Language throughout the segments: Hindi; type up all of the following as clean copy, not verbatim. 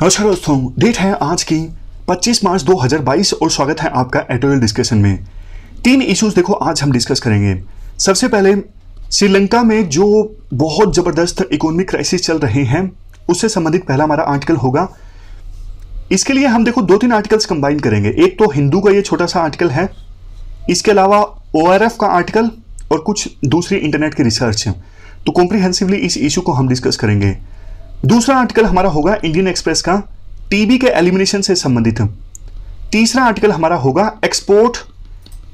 नमस्कार दोस्तों, डेट है आज की 25 मार्च 2022 और स्वागत है आपका एडिटोरियल डिस्कशन में। 3 इश्यूज देखो आज हम डिस्कस करेंगे। सबसे पहले श्रीलंका में जो बहुत ज़बरदस्त इकोनॉमिक क्राइसिस चल रहे हैं उससे संबंधित पहला हमारा आर्टिकल होगा। इसके लिए हम देखो 2-3 आर्टिकल्स कंबाइन करेंगे। एक तो हिंदू का ये छोटा सा आर्टिकल है, इसके अलावा ORF का आर्टिकल और कुछ दूसरी इंटरनेट की रिसर्च। तो कॉम्प्रिहेंसिवली इस इशू को हम डिस्कस करेंगे। दूसरा आर्टिकल हमारा होगा इंडियन एक्सप्रेस का टीबी के एलिमिनेशन से संबंधित। तीसरा आर्टिकल हमारा होगा एक्सपोर्ट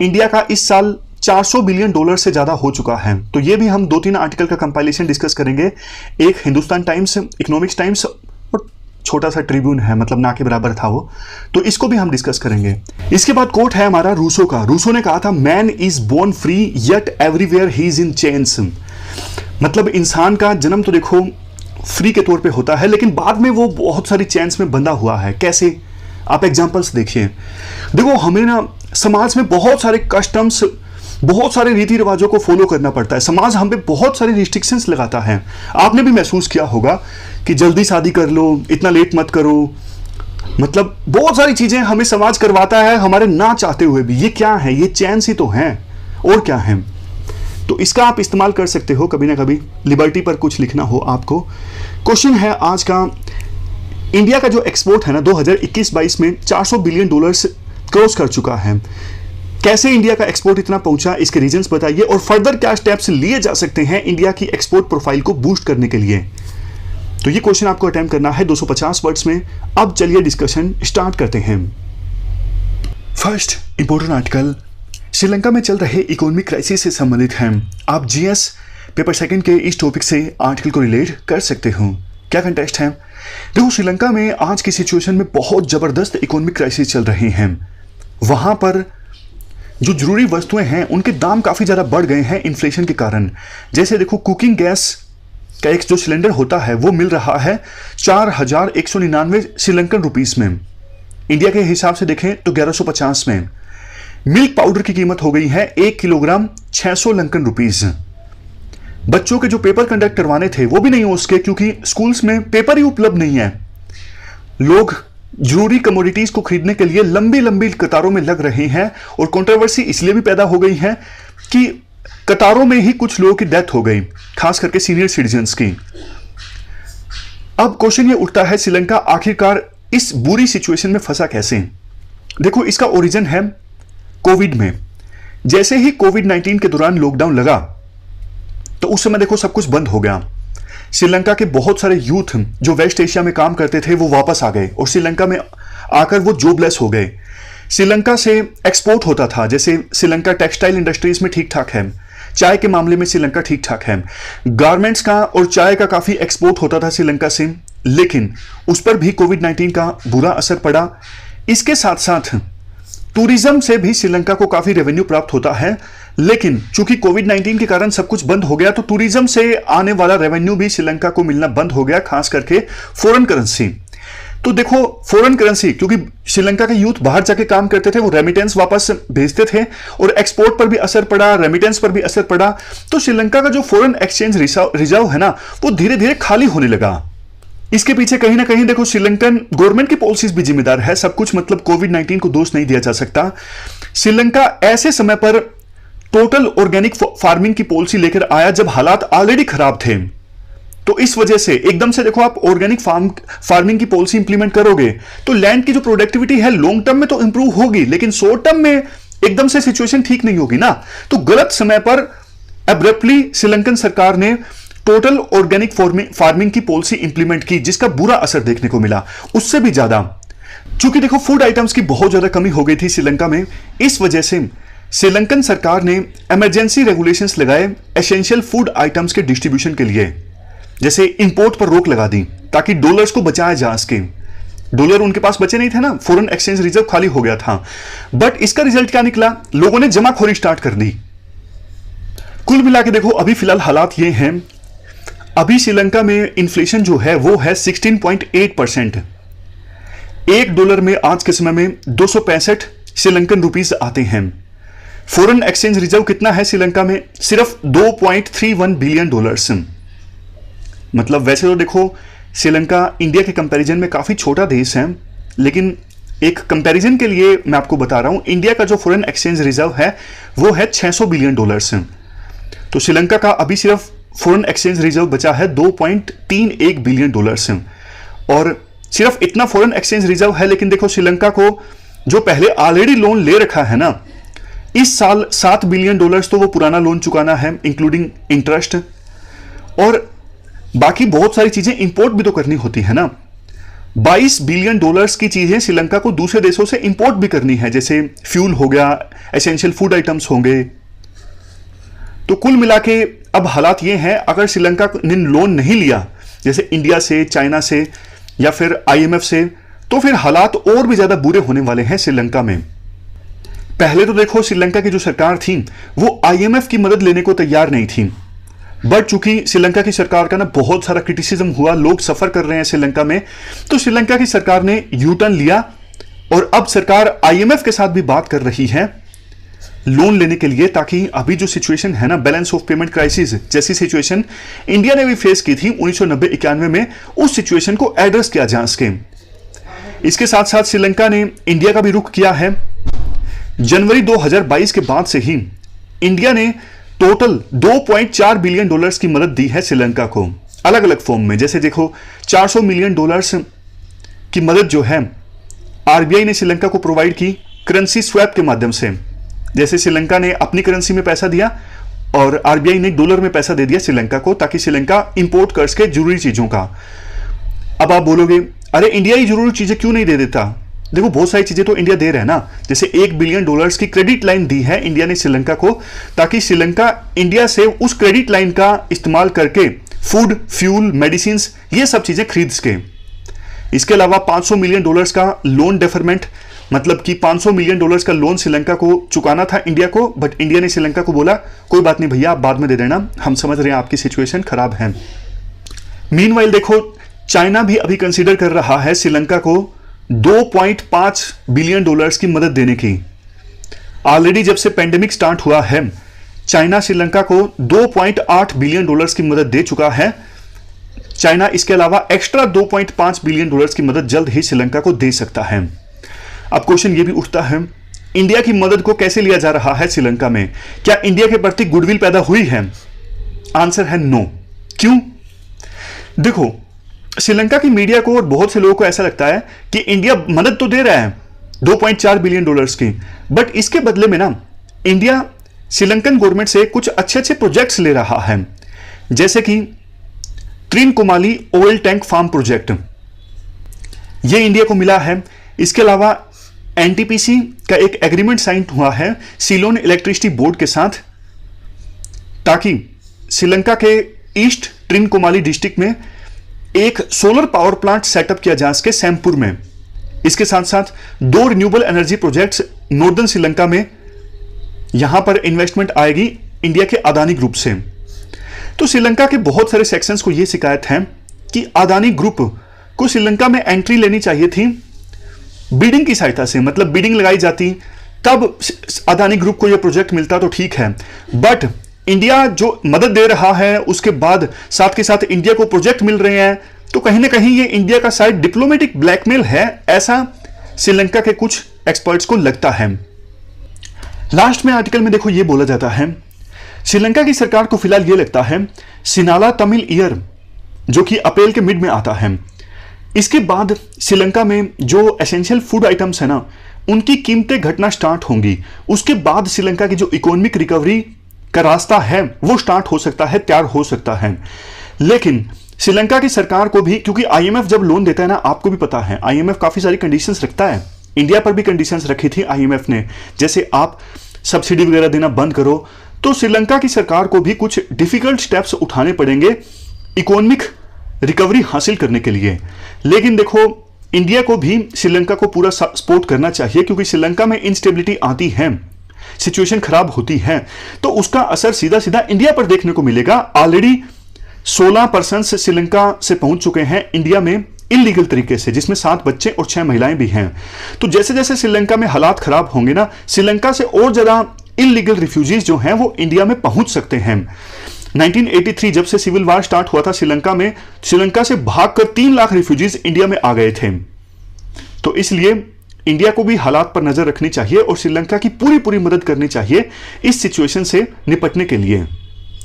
इंडिया का इस साल $400 बिलियन से ज्यादा हो चुका है। तो ये भी हम 2-3 आर्टिकल का कंपाइलेशन डिस्कस करेंगे। एक हिंदुस्तान टाइम्स, इकोनॉमिक्स टाइम्स और छोटा सा ट्रिब्यून है, मतलब ना के बराबर था वो, तो इसको भी हम डिस्कस करेंगे। इसके बाद कोट है हमारा रूसो का। रूसो ने कहा था man is born free yet everywhere he is in chains. मतलब इंसान का जन्म तो देखो फ्री के तौर पे होता है, लेकिन बाद में वो बहुत सारी चेन्स में बंधा हुआ है। कैसे? आप एग्जांपल्स देखिए। देखो हमें ना समाज में बहुत सारे कस्टम्स, बहुत सारे रीति रिवाजों को फॉलो करना पड़ता है। समाज हम पे बहुत सारी रिस्ट्रिक्शंस लगाता है। आपने भी महसूस किया होगा कि जल्दी शादी कर लो, इतना लेट मत करो, मतलब बहुत सारी चीजें हमें समाज करवाता है हमारे ना चाहते हुए भी। ये क्या है? ये चेन्स ही तो हैं, और क्या है? तो इसका आप इस्तेमाल कर सकते हो कभी ना कभी, लिबर्टी पर कुछ लिखना हो आपको। क्वेश्चन है आज का, इंडिया का जो एक्सपोर्ट है ना 2021-22 में $400 बिलियन क्रॉस कर चुका है। कैसे इंडिया का एक्सपोर्ट इतना पहुंचा, इसके रीजंस बताइए और फर्दर क्या स्टेप्स लिए जा सकते हैं इंडिया की एक्सपोर्ट प्रोफाइल को बूस्ट करने के लिए। तो ये क्वेश्चन आपको अटेम्प्ट करना है 250 वर्ड्स में। अब चलिए डिस्कशन स्टार्ट करते हैं। फर्स्ट इंपॉर्टेंट आर्टिकल श्रीलंका में चल रहे इकोनॉमिक क्राइसिस से संबंधित है। आप GS पेपर सेकंड के इस टॉपिक से आर्टिकल को रिलेट कर सकते हो। क्या कंटेक्स्ट है? देखो श्रीलंका में आज की सिचुएशन में बहुत जबरदस्त इकोनॉमिक क्राइसिस चल रही हैं। वहां पर जो जरूरी वस्तुएं हैं उनके दाम काफी ज्यादा बढ़ गए हैं इन्फ्लेशन के कारण। जैसे देखो कुकिंग गैस का एक जो सिलेंडर होता है वो मिल रहा है 4199 श्रीलंकन रुपीस में। इंडिया के हिसाब से देखें तो 1150 में। मिल्क पाउडर की कीमत हो गई है 1 किलोग्राम 600 लंकन रुपीस। बच्चों के जो पेपर कंडक्ट करवाने थे वो भी नहीं हो सके क्योंकि स्कूल्स में पेपर ही उपलब्ध नहीं है। लोग जरूरी कमोडिटीज को खरीदने के लिए लंबी लंबी कतारों में लग रहे हैं और कंट्रोवर्सी इसलिए भी पैदा हो गई है कि कतारों में ही कुछ लोगों की डेथ हो गई, खास करके सीनियर सिटीजन्स की। अब क्वेश्चन ये उठता है श्रीलंका आखिरकार इस बुरी सिचुएशन में फंसा कैसे? देखो इसका ओरिजिन है कोविड में। जैसे ही कोविड-19 के दौरान लॉकडाउन लगा तो उस समय देखो सब कुछ बंद हो गया। श्रीलंका के बहुत सारे यूथ जो वेस्ट एशिया में काम करते थे वो वापस आ गए और श्रीलंका में आकर वो जॉबलेस हो गए। श्रीलंका से एक्सपोर्ट होता था, जैसे श्रीलंका टेक्सटाइल इंडस्ट्रीज में ठीक ठाक है, चाय के मामले में श्रीलंका ठीक ठाक है, गारमेंट्स का और चाय का काफी एक्सपोर्ट होता था श्रीलंका से, लेकिन उस पर भी कोविड-19 का बुरा असर पड़ा। इसके साथ साथ टूरिज्म से भी श्रीलंका को काफी रेवेन्यू प्राप्त होता है, लेकिन चूंकि कोविड-19 के कारण सब कुछ बंद हो गया तो टूरिज्म से आने वाला रेवेन्यू भी श्रीलंका को मिलना बंद हो गया, खास करके फॉरेन करेंसी। तो देखो फॉरेन करेंसी, क्योंकि श्रीलंका के यूथ बाहर जाके काम करते थे, वो रेमिटेंस वापस भेजते थे और एक्सपोर्ट पर भी असर पड़ा, रेमिटेंस पर भी असर पड़ा। तो श्रीलंका का जो फॉरेन एक्सचेंज रिजर्व है ना वो धीरे धीरे खाली होने लगा। इसके पीछे कहीं ना कहीं देखो श्रीलंकन गवर्नमेंट की पॉलिसीज भी जिम्मेदार है। सब कुछ मतलब कोविड-19 को दोष नहीं दिया जा सकता। श्रीलंका ऐसे समय पर टोटल ऑर्गेनिक फार्मिंग की पॉलिसी लेकर आया जब हालात ऑलरेडी खराब थे। तो इस वजह से एकदम से देखो आप ऑर्गेनिक फार्मिंग की पॉलिसी इंप्लीमेंट करोगे तो लैंड की जो प्रोडक्टिविटी है लॉन्ग टर्म में तो इंप्रूव होगी, लेकिन शॉर्ट टर्म में एकदम से सिचुएशन ठीक नहीं होगी ना। तो गलत समय पर एब्रप्टली श्रीलंकन सरकार ने टोटल ऑर्गेनिक फार्मिंग की पॉलिसी इंप्लीमेंट की, जिसका बुरा असर देखने को मिला। उससे भी ज्यादा चूंकि देखो फूड आइटम्स की बहुत ज्यादा कमी हो गई थी श्रीलंका में, इस वजह से श्रीलंकन सरकार ने इमरजेंसी रेगुलेशंस लगाए एसेंशियल फूड आइटम्स के डिस्ट्रीब्यूशन के लिए। जैसे इंपोर्ट पर रोक लगा दी ताकि डॉलर्स को बचाया जा सके। डॉलर उनके पास बचे नहीं थे ना, फॉरेन एक्सचेंज रिजर्व खाली हो गया था। बट इसका रिजल्ट क्या निकला? लोगों ने जमाखोरी स्टार्ट कर दी। कुल मिला के देखो अभी फिलहाल हालात ये हैं, अभी श्रीलंका में इन्फ्लेशन जो है वो है 16.8%। $1 में आज के समय में 265 श्रीलंकन रुपीस आते हैं। फॉरेन एक्सचेंज रिजर्व कितना है श्रीलंका में? सिर्फ $2.31 बिलियन। मतलब वैसे तो देखो श्रीलंका इंडिया के कंपैरिजन में काफ़ी छोटा देश है, लेकिन एक कंपैरिजन के लिए मैं आपको बता रहा हूँ, इंडिया का जो फॉरेन एक्सचेंज रिजर्व है वो है $600 बिलियन। तो श्रीलंका का अभी सिर्फ फॉरेन एक्सचेंज रिजर्व बचा है $2.31 बिलियन। और सिर्फ इतना फॉरेन एक्सचेंज रिजर्व है, लेकिन देखो श्रीलंका को जो पहले ऑलरेडी लोन ले रखा है ना, इस साल $7 बिलियन तो वो पुराना लोन चुकाना है इंक्लूडिंग इंटरेस्ट, और बाकी बहुत सारी चीजें इंपोर्ट भी तो करनी होती है ना। $22 बिलियन की चीजें श्रीलंका को दूसरे देशों से इंपोर्ट भी करनी है, जैसे फ्यूल हो गया, एसेंशियल फूड आइटम्स होंगे। तो कुल मिला के अब हालात ये हैं, अगर श्रीलंका ने लोन नहीं लिया जैसे इंडिया से, चाइना से या फिर IMF से, तो फिर हालात और भी ज्यादा बुरे होने वाले हैं श्रीलंका में। पहले तो देखो श्रीलंका की जो सरकार थी वो IMF की मदद लेने को तैयार नहीं थी, बट चूंकि श्रीलंका की सरकार का ना बहुत सारा क्रिटिसिज्म हुआ, लोग सफर कर रहे हैं श्रीलंका में, तो श्रीलंका की सरकार ने यू टर्न लिया और अब सरकार IMF के साथ भी बात कर रही है लोन लेने के लिए, ताकि अभी जो सिचुएशन है ना, बैलेंस ऑफ पेमेंट क्राइसिस जैसी सिचुएशन इंडिया ने भी फेस की थी 1990-91 में, उस सिचुएशन को एड्रेस किया जा सके। इसके साथ साथ श्रीलंका ने इंडिया का भी रुख किया है। जनवरी 2022 के बाद से ही इंडिया ने टोटल $2.4 बिलियन की मदद दी है श्रीलंका को, अलग अलग फॉर्म में। जैसे देखो $400 मिलियन की मदद जो है RBI ने श्रीलंका को प्रोवाइड की करेंसी स्वैप के माध्यम से। जैसे श्रीलंका ने अपनी करेंसी में पैसा दिया और RBI ने डॉलर में पैसा दे दिया श्रीलंका को, ताकि श्रीलंका इंपोर्ट कर सके जरूरी चीजों का। अब आप बोलोगे अरे इंडिया ही जरूरी चीजें क्यों नहीं दे देता? देखो बहुत सारी चीजें तो इंडिया दे रहा है ना, जैसे $1 बिलियन की क्रेडिट लाइन दी है इंडिया ने श्रीलंका को, ताकि श्रीलंका इंडिया से उस क्रेडिट लाइन का इस्तेमाल करके फूड, फ्यूल, मेडिसिन ये सब चीजें खरीद सके। इसके अलावा $500 मिलियन का लोन डेफरमेंट, मतलब कि $500 मिलियन का लोन श्रीलंका को चुकाना था इंडिया को, बट इंडिया ने श्रीलंका को बोला कोई बात नहीं भैया, आप बाद में दे देना, हम समझ रहे हैं आपकी सिचुएशन खराब है। मीनवाइल देखो चाइना भी अभी कंसीडर कर रहा है श्रीलंका को $2.5 बिलियन की मदद देने की। ऑलरेडी जब से पेंडेमिक स्टार्ट हुआ है, चाइना श्रीलंका को $2.8 बिलियन की मदद दे चुका है। चाइना इसके अलावा एक्स्ट्रा $2.5 बिलियन की मदद जल्द ही श्रीलंका को दे सकता है। अब क्वेश्चन ये भी उठता है, इंडिया की मदद को कैसे लिया जा रहा है श्रीलंका में? क्या इंडिया के प्रति गुडविल पैदा हुई है? आंसर है नो। क्यों? देखो श्रीलंका की मीडिया को और बहुत से लोगों को ऐसा लगता है कि इंडिया मदद तो दे रहा है $2.4 बिलियन की, बट इसके बदले में ना इंडिया श्रीलंकन गवर्नमेंट से कुछ अच्छे अच्छे प्रोजेक्ट्स ले रहा है, जैसे कि त्रिनकुमाली ऑयल टैंक फार्म प्रोजेक्ट, ये इंडिया को मिला है। इसके अलावा NTPC का एक एग्रीमेंट साइन हुआ है सीलोन इलेक्ट्रिसिटी बोर्ड के साथ, ताकि श्रीलंका के ईस्ट त्रिनकुमाली डिस्ट्रिक्ट में एक सोलर पावर प्लांट सेटअप किया जा सके सैमपुर में। इसके साथ साथ 2 renewable energy projects northern Sri Lanka में, यहां पर इन्वेस्टमेंट आएगी इंडिया के अदानी ग्रुप से। तो श्रीलंका के बहुत सारे सेक्शंस को यह शिकायत है कि अदानी ग्रुप को श्रीलंका में एंट्री लेनी चाहिए थी बिडिंग की सहायता से, मतलब बिडिंग लगाई जाती तब अदानी ग्रुप को यह प्रोजेक्ट मिलता तो ठीक है, बट इंडिया जो मदद दे रहा है उसके बाद साथ के साथ इंडिया को प्रोजेक्ट मिल रहे हैं, तो कहीं ना कहीं ये इंडिया का शायद डिप्लोमेटिक ब्लैकमेल है, ऐसा श्रीलंका के कुछ एक्सपर्ट्स को लगता है। लास्ट में आर्टिकल में देखो ये बोला जाता है, श्रीलंका की सरकार को फिलहाल ये लगता है सिनाला तमिल ईयर जो कि अप्रैल के मिड में आता है, इसके बाद श्रीलंका में जो एसेंशियल फूड आइटम्स है ना उनकी कीमतें घटना स्टार्ट होंगी। उसके बाद श्रीलंका की जो इकोनॉमिक रिकवरी का रास्ता है वो स्टार्ट हो सकता है, तैयार हो सकता है। लेकिन श्रीलंका की सरकार को भी, क्योंकि IMF जब लोन देता है ना, आपको भी पता है IMF काफी सारी कंडीशंस रखता है, इंडिया पर भी कंडीशंस रखी थी IMF ने, जैसे आप सब्सिडी वगैरह देना बंद करो, तो श्रीलंका की सरकार को भी कुछ डिफिकल्ट स्टेप्स उठाने पड़ेंगे इकोनॉमिक रिकवरी हासिल करने के लिए। लेकिन देखो इंडिया को भी श्रीलंका को पूरा सपोर्ट करना चाहिए, क्योंकि श्रीलंका में इंस्टेबिलिटी आती है, सिचुएशन खराब होती है, तो उसका असर सीधा सीधा इंडिया पर देखने को मिलेगा। ऑलरेडी 16% श्रीलंका से पहुंच चुके हैं इंडिया में इलीगल तरीके से, जिसमें 7 बच्चे और 6 महिलाएं भी हैं। तो जैसे जैसे श्रीलंका में हालात खराब होंगे ना, श्रीलंका से और ज्यादा इलीगल रिफ्यूजीज जो हैं वो इंडिया में पहुंच सकते हैं। 1983 जब से सिविल वार स्टार्ट हुआ था श्रीलंका में, श्रीलंका से भागकर 3 लाख रिफ्यूजीज इंडिया में आ गए थे। तो इसलिए इंडिया को भी हालात पर नजर रखनी चाहिए और श्रीलंका की पूरी मदद करनी चाहिए इस सिचुएशन से निपटने के लिए।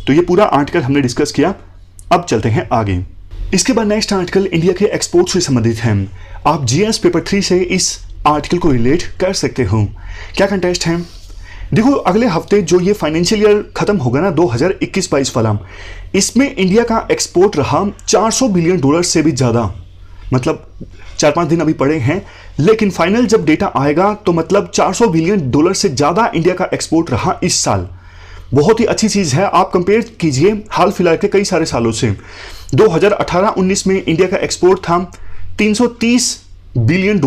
तो ये पूरा आर्टिकल हमने डिस्कस किया। अब चलते हैं आगे। इसके बाद नेक्स्ट आर्टिकल इंडिया के एक्सपोर्ट से संबंधित है। आप जीएस पेपर 3 से इस आर्टिकल को रिलेट कर सकते हो। क्या कंटेस्ट है? देखो, अगले हफ्ते जो ये फाइनेंशियल ईयर खत्म होगा ना, 2021-22 वाला, इसमें इंडिया का एक्सपोर्ट रहा $400 बिलियन से भी ज्यादा। मतलब 4-5 दिन अभी पड़े हैं, लेकिन फाइनल जब डेटा आएगा तो मतलब $400 बिलियन से ज्यादा इंडिया का एक्सपोर्ट रहा इस साल। बहुत ही अच्छी चीज है। आप कंपेयर कीजिए हाल फिलहाल के कई सारे सालों से। 2018-19 में इंडिया का एक्सपोर्ट था $330 बिलियन,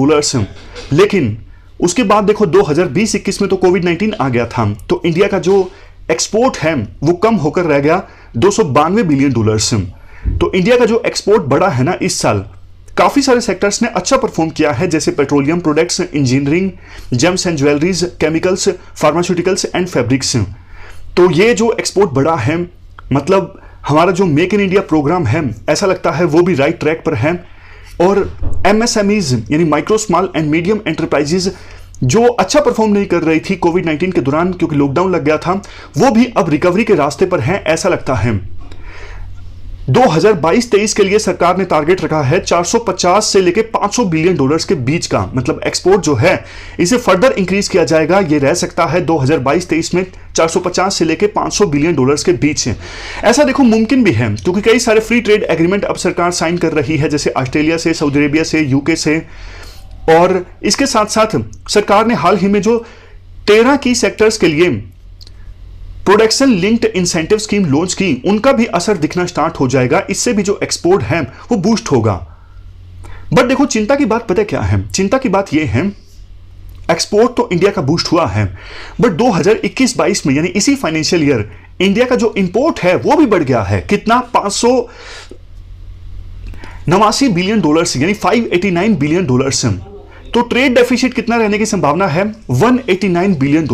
लेकिन उसके बाद देखो 2020-21 में तो कोविड-19 आ गया था, तो इंडिया का जो एक्सपोर्ट है वो कम होकर रह गया $292 बिलियन। तो इंडिया का जो एक्सपोर्ट बढ़ा है ना इस साल, काफी सारे सेक्टर्स ने अच्छा परफॉर्म किया है, जैसे petroleum products, engineering, James and jewelleries, chemicals, pharmaceuticals and fabrics. तो ये जो एक्सपोर्ट बढ़ा है, मतलब हमारा जो मेक इन इंडिया प्रोग्राम है, ऐसा लगता है वो भी राइट ट्रैक पर है। और एमएसएमईज यानी micro small and medium enterprises जो अच्छा परफॉर्म नहीं कर रही थी कोविड-19 के दौरान क्योंकि लॉकडाउन लग गया था, वो भी अब रिकवरी के रास्ते पर हैं ऐसा लगता है। 2022-23 के लिए सरकार ने टारगेट रखा है 450 से लेके $500 बिलियन के बीच का। मतलब एक्सपोर्ट जो है इसे फर्दर इंक्रीज किया जाएगा। ये रह सकता है 2022-23 में 450 से लेके $500 बिलियन के बीच। ऐसा देखो मुमकिन भी है क्योंकि कई सारे फ्री ट्रेड एग्रीमेंट अब सरकार साइन कर रही है, जैसे ऑस्ट्रेलिया से, सऊदी अरेबिया से, यूके से। और इसके साथ साथ सरकार ने हाल ही में जो 13 की सेक्टर्स के लिए production linked incentive scheme launch की, उनका भी असर दिखना स्टार्ट हो जाएगा। इससे भी जो एक्सपोर्ट है वो बूस्ट होगा। बट देखो, चिंता की बात पता क्या है? चिंता की बात ये है, एक्सपोर्ट तो इंडिया का बूस्ट हुआ है, बट 2021-22 में यानी इसी फाइनेंशियल ईयर इंडिया का जो इंपोर्ट है वो भी बढ़ गया है। कितना? $589 बिलियन यानी $589 बिलियन। तो ट्रेड डेफिसिट कितना रहने की संभावना है? $189 बिलियन।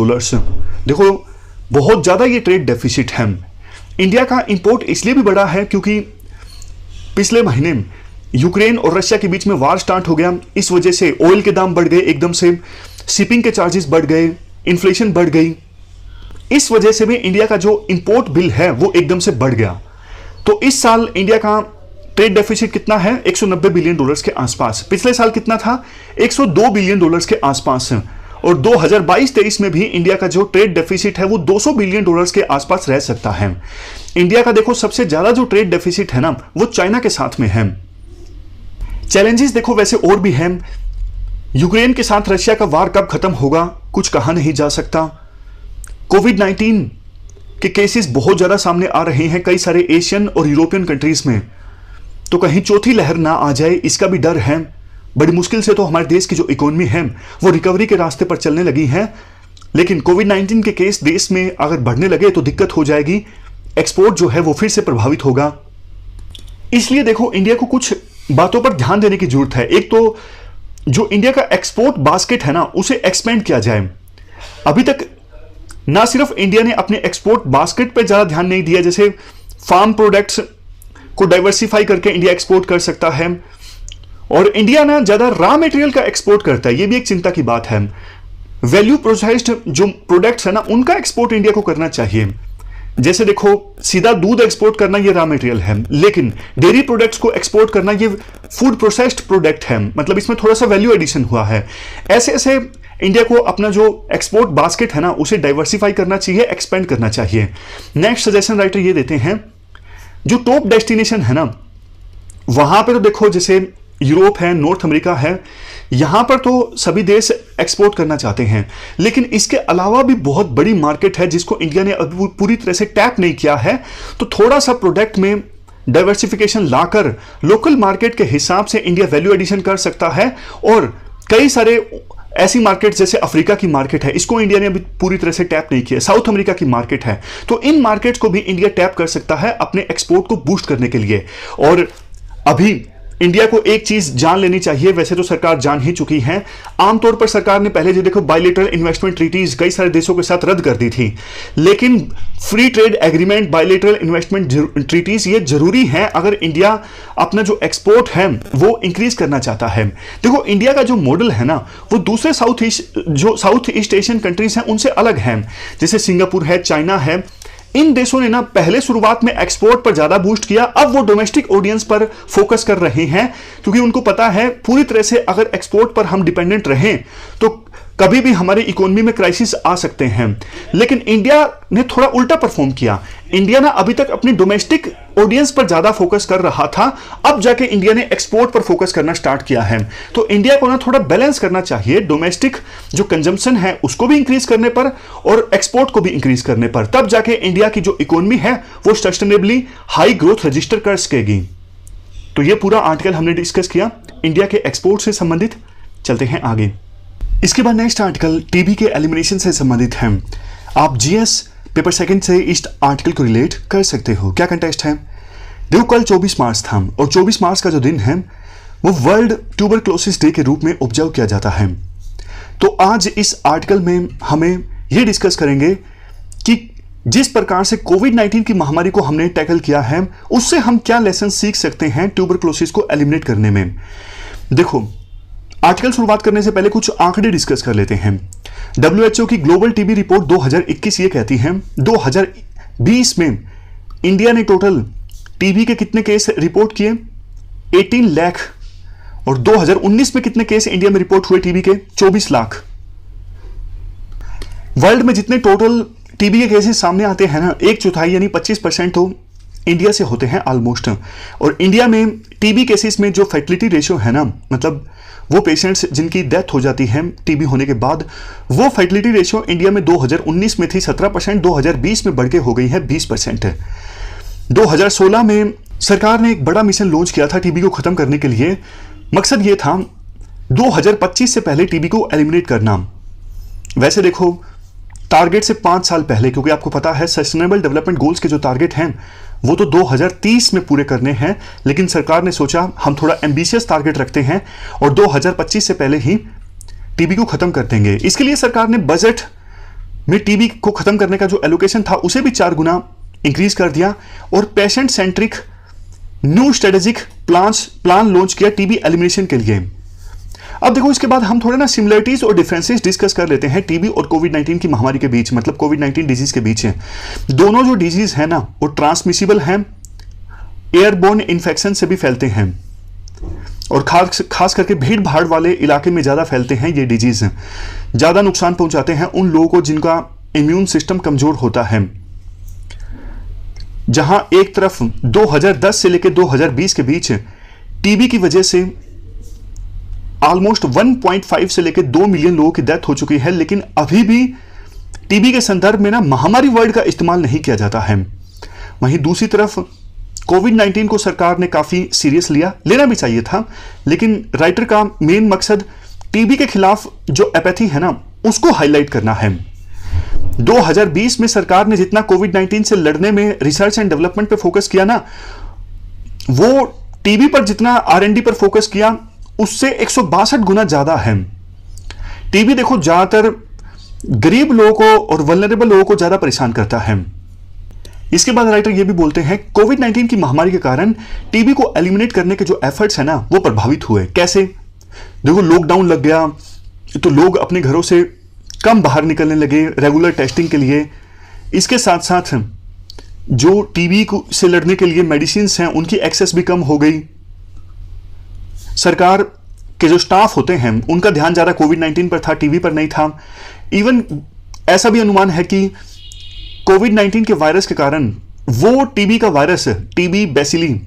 देखो, बहुत ज्यादा ये ट्रेड डेफिसिट है। इंडिया का इंपोर्ट इसलिए भी बढ़ा है क्योंकि पिछले महीने यूक्रेन और रशिया के बीच में वार स्टार्ट हो गया। इस वजह से ऑयल के दाम बढ़ गए एकदम से, शिपिंग के चार्जेस बढ़ गए, इन्फ्लेशन बढ़ गई। इस वजह से भी इंडिया का जो इंपोर्ट बिल है वो एकदम से बढ़ गया। तो इस साल इंडिया का ट्रेड डेफिसिट कितना है? $190 बिलियन के आसपास। पिछले साल कितना था? $102 बिलियन के आसपास। और 2022-23 में भी इंडिया का जो ट्रेड डेफिसिट है वो $200 बिलियन के आसपास रह सकता है। इंडिया का देखो सबसे ज्यादा जो ट्रेड डेफिसिट है ना वो चाइना के साथ में है। चैलेंजेस देखो वैसे और भी हैं। यूक्रेन के साथ रशिया का वार कब खत्म होगा कुछ कहा नहीं जा सकता। कोविड-19 के केसेस बहुत ज्यादा सामने आ रहे हैं कई सारे एशियन और यूरोपियन कंट्रीज में, तो कहीं चौथी लहर ना आ जाए इसका भी डर है। बड़ी मुश्किल से तो हमारे देश की जो इकोनॉमी है वो रिकवरी के रास्ते पर चलने लगी है, लेकिन कोविड-19 के केस देश में अगर बढ़ने लगे तो दिक्कत हो जाएगी। एक्सपोर्ट जो है वो फिर से प्रभावित होगा। इसलिए देखो इंडिया को कुछ बातों पर ध्यान देने की जरूरत है। एक तो जो इंडिया का एक्सपोर्ट बास्केट है ना उसे एक्सपेंड किया जाए। अभी तक ना सिर्फ इंडिया ने अपने एक्सपोर्ट बास्केट पर ज्यादा ध्यान नहीं दिया, जैसे फार्म प्रोडक्ट्स को डाइवर्सिफाई करके इंडिया एक्सपोर्ट कर सकता है, और इंडिया ना ज्यादा रॉ मटेरियल का एक्सपोर्ट करता है, ये भी एक चिंता की बात है। वैल्यू प्रोसेस्ड जो प्रोडक्ट्स है ना उनका एक्सपोर्ट इंडिया को करना चाहिए। जैसे देखो सीधा दूध एक्सपोर्ट करना ये रॉ मटेरियल है, लेकिन डेयरी प्रोडक्ट्स को एक्सपोर्ट करना ये फूड प्रोसेस्ड प्रोडक्ट है, मतलब इसमें थोड़ा सा वैल्यू एडिशन हुआ है। ऐसे ऐसे इंडिया को अपना जो एक्सपोर्ट बास्केट है ना उसे डाइवर्सिफाई करना चाहिए, एक्सपेंड करना चाहिए। नेक्स्ट सजेशन राइटर ये देते हैं, जो टॉप डेस्टिनेशन है ना वहां पे तो देखो जैसे यूरोप है, नॉर्थ अमेरिका है, यहां पर तो सभी देश एक्सपोर्ट करना चाहते हैं, लेकिन इसके अलावा भी बहुत बड़ी मार्केट है जिसको इंडिया ने अभी पूरी तरह से टैप नहीं किया है। तो थोड़ा सा प्रोडक्ट में डाइवर्सिफिकेशन लाकर लोकल मार्केट के हिसाब से इंडिया वैल्यू एडिशन कर सकता है। और कई सारे ऐसी मार्केट जैसे अफ्रीका की मार्केट है, इसको इंडिया ने अभी पूरी तरह से टैप नहीं किया। साउथ अमेरिका की मार्केट है, तो इन मार्केट्स को भी इंडिया टैप कर सकता है अपने एक्सपोर्ट को बूस्ट करने के लिए। और अभी इंडिया को एक चीज जान लेनी चाहिए, वैसे तो सरकार जान ही चुकी है। आमतौर पर सरकार ने पहले जो देखो बायलैटरल इन्वेस्टमेंट ट्रीटीज कई सारे देशों के साथ रद्द कर दी थी, लेकिन free trade agreement, bilateral investment treaties ये जरूरी है अगर इंडिया अपना जो एक्सपोर्ट है वो इंक्रीज करना चाहता है। देखो इंडिया का जो मॉडल है ना वो दूसरे साउथ ईस्ट एशियन कंट्रीज हैं उनसे अलग है, जैसे सिंगापुर है, चाइना है। इन देशों ने ना पहले शुरुआत में एक्सपोर्ट पर ज्यादा बूस्ट किया, अब वो डोमेस्टिक ऑडियंस पर फोकस कर रहे हैं, क्योंकि उनको पता है पूरी तरह से अगर एक्सपोर्ट पर हम डिपेंडेंट रहें तो कभी भी हमारे इकोनॉमी में क्राइसिस आ सकते हैं। लेकिन इंडिया ने थोड़ा उल्टा परफॉर्म किया। इंडिया ना अभी तक अपनी डोमेस्टिक ऑडियंस पर ज्यादा फोकस कर रहा था, अब जाके इंडिया ने एक्सपोर्ट पर फोकस करना स्टार्ट किया है। तो इंडिया को ना थोड़ा बैलेंस करना चाहिए, डोमेस्टिक जो कंजम्पशन है उसको भी इंक्रीज करने पर और एक्सपोर्ट को भी इंक्रीज करने पर, तब जाके इंडिया की जो इकोनॉमी है वो सस्टेनेबली हाई ग्रोथ रजिस्टर कर सकेगी। तो ये पूरा आर्टिकल हमने डिस्कस किया इंडिया के एक्सपोर्ट से संबंधित। चलते हैं आगे। इसके बाद नेक्स्ट आर्टिकल टीबी के एलिमिनेशन से संबंधित है। आप जीएस पेपर सेकंड से इस आर्टिकल को रिलेट कर सकते हो। क्या कंटेस्ट है? देखो कल 24 मार्च था और 24 मार्च का जो दिन है वो वर्ल्ड ट्यूबरक्लोसिस डे के रूप में ऑब्जर्व किया जाता है। तो आज इस आर्टिकल में हमें यह डिस्कस करेंगे कि जिस प्रकार से कोविड-19 की महामारी को हमने टैकल किया है उससे हम क्या लेसन सीख सकते हैं ट्यूबरक्लोसिस को एलिमिनेट करने में। देखो आर्टिकल शुरुआत करने से पहले कुछ आंकड़े डिस्कस कर लेते हैं। WHO की ग्लोबल टीबी रिपोर्ट 2021 ये कहती है 2020 में इंडिया ने टोटल टीबी के कितने केस रिपोर्ट किए? 18 लाख। और 2019 में कितने केस इंडिया में रिपोर्ट हुए टीबी के? 24 लाख। वर्ल्ड में जितने टोटल टीबी के केसेस सामने आते हैं ना, 1/4 यानी 25% तो इंडिया से होते हैं ऑलमोस्ट। और इंडिया में टीबी केसेस में जो फर्टिलिटी रेशियो है ना, मतलब वो पेशेंट्स जिनकी डेथ हो जाती है टीबी होने के बाद, वो फर्टिलिटी रेशियो इंडिया में 2019 में थी 17%, 2020 में बढ़ के हो गई है 20%। 2016 में सरकार ने एक बड़ा मिशन लॉन्च किया था टीबी को खत्म करने के लिए। मकसद ये था 2025 से पहले टीबी को एलिमिनेट करना। वैसे देखो टारगेट से 5 साल पहले, क्योंकि आपको पता है सस्टेनेबल डेवलपमेंट गोल्स के जो टारगेट हैं वो तो 2030 में पूरे करने हैं, लेकिन सरकार ने सोचा हम थोड़ा एम्बिशियस टारगेट रखते हैं और 2025 से पहले ही टीबी को खत्म कर देंगे। इसके लिए सरकार ने बजट में टीबी को खत्म करने का जो एलोकेशन था उसे भी 4 गुना इंक्रीज कर दिया और patient centric new strategic plan launch किया टीबी एलिमिनेशन के लिए। अब देखो इसके बाद हम थोड़े ना सिमिलरिटीज और डिफरेंसेस डिस्कस कर लेते हैं टीबी और कोविड-19 की महामारी के बीच, मतलब कोविड-19 डिजीज के बीच। दोनों जो डिजीज है ना वो ट्रांसमिसिबल हैं, एयरबोर्न इन्फेक्शन से भी फैलते हैं और खास करके भीड़ भाड़ वाले इलाके में ज्यादा फैलते हैं। ये डिजीज ज्यादा नुकसान पहुंचाते हैं उन लोगों को जिनका इम्यून सिस्टम कमजोर होता है। जहां एक तरफ 2010 से लेकर 2020 के बीच टीबी की वजह से ऑलमोस्ट 1.5 से लेकर 2 मिलियन लोगों की डेथ हो चुकी है, लेकिन अभी भी टीबी के संदर्भ में ना महामारी वर्ड का इस्तेमाल नहीं किया जाता है। वहीं दूसरी तरफ कोविड-19 को सरकार ने काफी सीरियस लिया, लेना भी चाहिए था, लेकिन राइटर का मेन मकसद टीबी के खिलाफ जो एपैथी है ना उसको हाईलाइट करना है। 2020 में सरकार ने जितना कोविड-19 से लड़ने में रिसर्च एंड डेवलपमेंट पे फोकस किया ना, वो टीबी पर जितना R&D पर फोकस किया उससे 162 गुना ज्यादा है। टीबी देखो ज्यादातर गरीब लोगों को और वल्नरेबल लोगों को ज्यादा परेशान करता है। इसके बाद राइटर ये भी बोलते हैं कोविड-19 की महामारी के कारण टीबी को एलिमिनेट करने के जो एफर्ट्स है ना वो प्रभावित हुए। कैसे? देखो लॉकडाउन लग गया तो लोग अपने घरों से कम बाहर निकलने लगे रेगुलर टेस्टिंग के लिए। इसके साथ साथ जो टीबी से लड़ने के लिए मेडिसिन हैं उनकी एक्सेस भी कम हो गई। सरकार के जो स्टाफ होते हैं उनका ध्यान ज्यादा कोविड-19 पर था, टीबी पर नहीं था। इवन ऐसा भी अनुमान है कि कोविड-19 के वायरस के कारण वो टीबी का वायरस, टीबी बैसिली,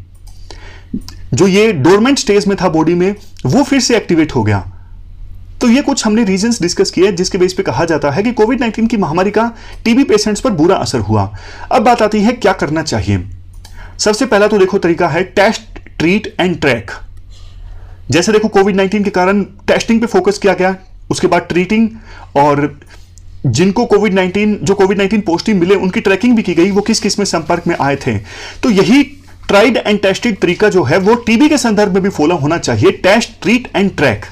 जो ये डोरमेंट स्टेज में था बॉडी में, वो फिर से एक्टिवेट हो गया। तो ये कुछ हमने रीजंस डिस्कस किए जिसके बेस पे कहा जाता है कि कोविड-19 की महामारी का टीबी पेशेंट्स पर बुरा असर हुआ। अब बात आती है क्या करना चाहिए। सबसे पहला तो देखो तरीका है टेस्ट, ट्रीट एंड ट्रैक। जैसे देखो कोविड-19 के कारण टेस्टिंग पे फोकस किया गया, उसके बाद ट्रीटिंग, और जिनको कोविड-19 पॉजिटिव मिले उनकी ट्रैकिंग भी की गई, वो किस किस में संपर्क में आए थे। तो यही ट्राइड एंड टेस्टेड तरीका जो है वो टीबी के संदर्भ में भी फॉलो होना चाहिए। Test, treat and track.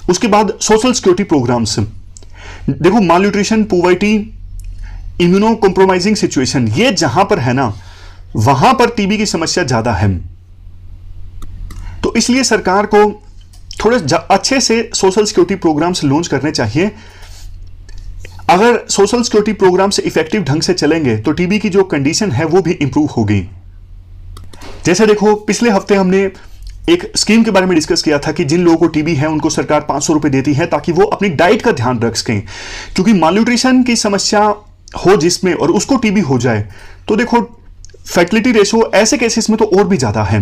उसके बाद सोशल सिक्योरिटी प्रोग्राम्स। देखो malnutrition, poverty, immunocompromising situation, ये जहां पर है ना वहां पर टीबी की समस्या ज्यादा है। तो इसलिए सरकार को थोड़े अच्छे से सोशल सिक्योरिटी प्रोग्राम्स लॉन्च करने चाहिए। अगर सोशल सिक्योरिटी प्रोग्राम्स इफेक्टिव ढंग से चलेंगे तो टीबी की जो कंडीशन है वो भी इंप्रूव होगी। जैसे देखो पिछले हफ्ते हमने एक स्कीम के बारे में डिस्कस किया था कि जिन लोगों को टीबी है उनको सरकार 500 रुपए देती है ताकि वो अपनी डाइट का ध्यान रख सकें, क्योंकि मालन्यूट्रिशन की समस्या हो जिसमें और उसको टीबी हो जाए तो देखो फर्टिलिटी रेशो ऐसे केसेस में तो और भी ज्यादा है।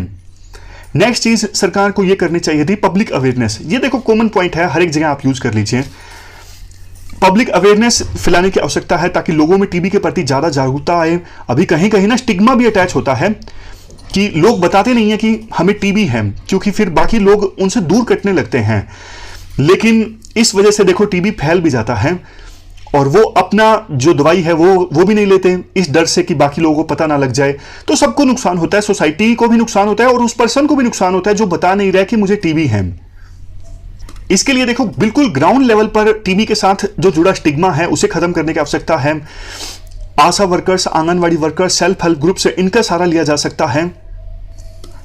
नेक्स्ट चीज सरकार को यह करनी चाहिए थी पब्लिक अवेयरनेस। ये देखो कॉमन पॉइंट है, हर एक जगह आप यूज कर लीजिए। पब्लिक अवेयरनेस फैलाने की आवश्यकता है ताकि लोगों में टीबी के प्रति ज्यादा जागरूकता आए। अभी कहीं कहीं ना स्टिग्मा भी अटैच होता है कि लोग बताते नहीं है कि हमें टीबी है, क्योंकि फिर बाकी लोग उनसे दूर कटने लगते हैं। लेकिन इस वजह से देखो टीबी फैल भी जाता है और वो अपना जो दवाई है वो भी नहीं लेते इस डर से कि बाकी लोगों को पता ना लग जाए। तो सबको नुकसान होता है, सोसाइटी को भी नुकसान होता है और उस पर्सन को भी नुकसान होता है जो बता नहीं रहा है कि मुझे टीबी है। इसके लिए देखो बिल्कुल ग्राउंड लेवल पर टीबी के साथ जो जुड़ा स्टिग्मा है उसे खत्म करने की आवश्यकता है। ASHA workers, anganwadi workers, self help group से इनका सहारा लिया जा सकता है।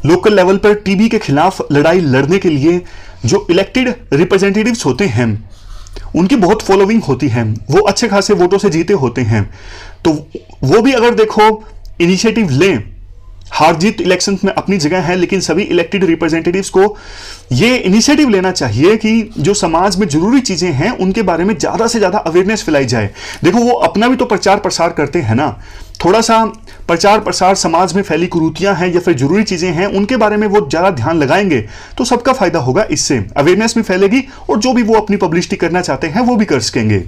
लोकल लेवल पर टीबी के खिलाफ लड़ाई लड़ने के लिए जो इलेक्टेड रिप्रेजेंटेटिव्स होते हैं उनकी बहुत फॉलोइंग होती है, वो अच्छे खासे वोटों से जीते होते हैं। तो वो भी अगर देखो इनिशिएटिव लें, हार जीत इलेक्शंस में अपनी जगह है, लेकिन सभी इलेक्टेड रिप्रेजेंटेटिव्स को ये इनिशिएटिव लेना चाहिए कि जो समाज में जरूरी चीजें हैं उनके बारे में ज्यादा से ज्यादा अवेयरनेस फैलाई जाए। देखो वो अपना भी तो प्रचार प्रसार करते हैं ना, थोड़ा सा प्रचार प्रसार समाज में फैली कुरीतियां हैं या फिर जरूरी चीजें हैं उनके बारे में वो ज्यादा ध्यान लगाएंगे तो सबका फायदा होगा। इससे अवेयरनेस भी फैलेगी और जो भी वो अपनी पब्लिसिटी करना चाहते हैं वो भी कर सकेंगे।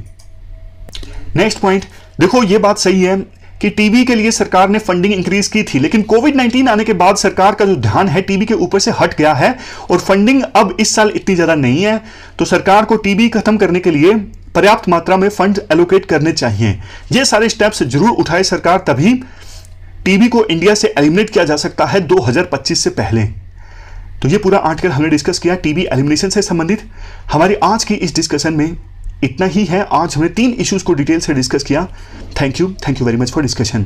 नेक्स्ट पॉइंट, देखो ये बात सही है कि टीबी के लिए सरकार ने फंडिंग इंक्रीज की थी, लेकिन कोविड-19 आने के बाद सरकार का जो ध्यान है टीबी के ऊपर से हट गया है और फंडिंग अब इस साल इतनी ज्यादा नहीं है। तो सरकार को टीबी खत्म करने के लिए पर्याप्त मात्रा में फंड एलोकेट करने चाहिए। ये सारे स्टेप्स जरूर उठाए सरकार, तभी टीबी को इंडिया से एलिमिनेट किया जा सकता है 2025 से पहले। तो ये पूरा आर्टिकल हमने डिस्कस किया टीबी एलिमिनेशन से संबंधित। हमारी आज की इस डिस्कशन में इतना ही है। आज हमने 3 इश्यूज को डिटेल से डिस्कस किया। Thank you very much for discussion.